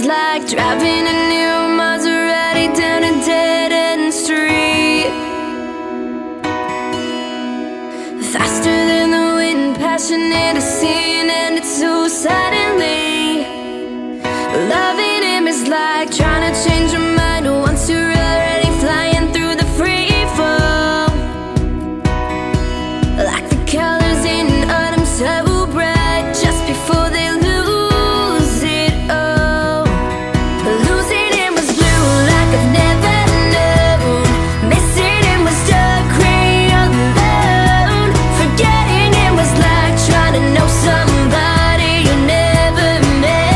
like driving a new Maserati down a dead-end street. Faster than the wind, passionate as sin, and it's so suddenly. Loving him is like trying to change your mind once you're already flying through the free fall. Like the colors in autumn, so bright just before they lose it all. Losing him was blue like I've never known. Missing him was dark gray all alone. Forgetting him was like trying to know somebody you never met.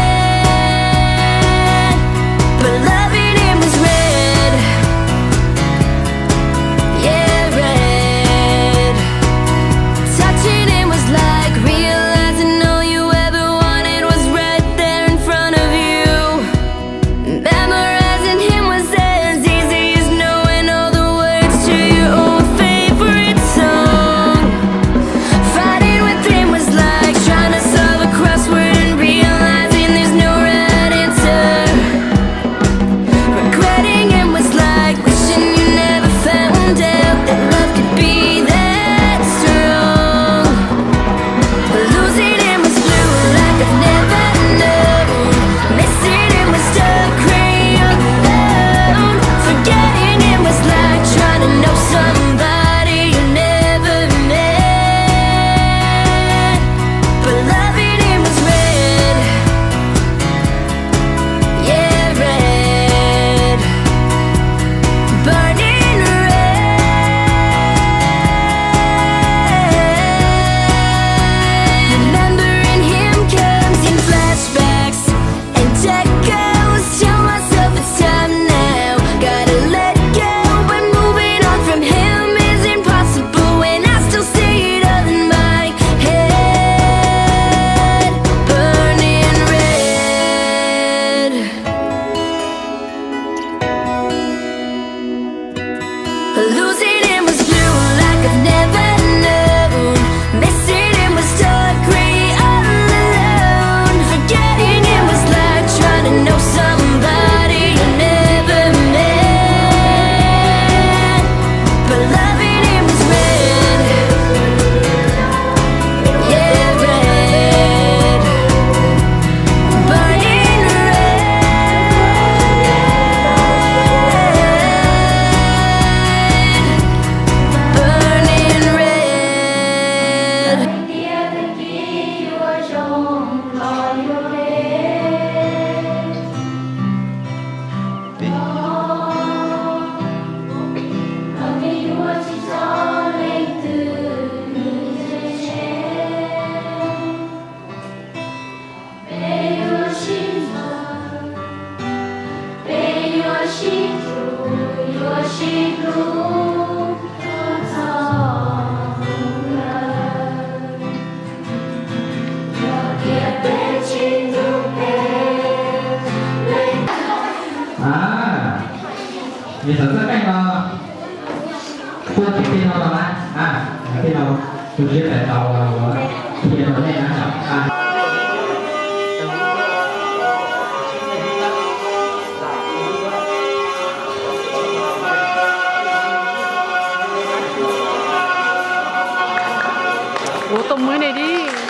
But loving him was red, yeah, red. Touching him was like realizing all you ever wanted was right there in front of you. Memorizing him was as easy as knowing all the words to your own favorite song. Fighting with him was like trying to solve a crossword and realizing there's no right answer. Regretting him was like wishing you never found out that love could be that strong. Losing him was blue like I've never known. Missing him was dark gray all alone. Forgetting him was like trying to know somebody you never met. But loving him was red, yeah, red. Burning red. Remembering him comes in flashbacks and echoes. Tell myself it's time now. Gotta let go, but moving on from him is impossible when I still see it all in my head. Burning red. Losing him was blue like I've never known. Missing him was dark gray all alone. Forgetting him was like trying to know somebody you never met. But loving him was red, yeah, red. Burning red. Burning red. 跌的给我中老有泪，我给我去找泪的你之前，被我心中，被我心中，我心中的痛了。มีsản xuất cách phun cái pin nào mà pin nào trực tiếp tại tàu thì nó này nó Ủa tùng mới này đi.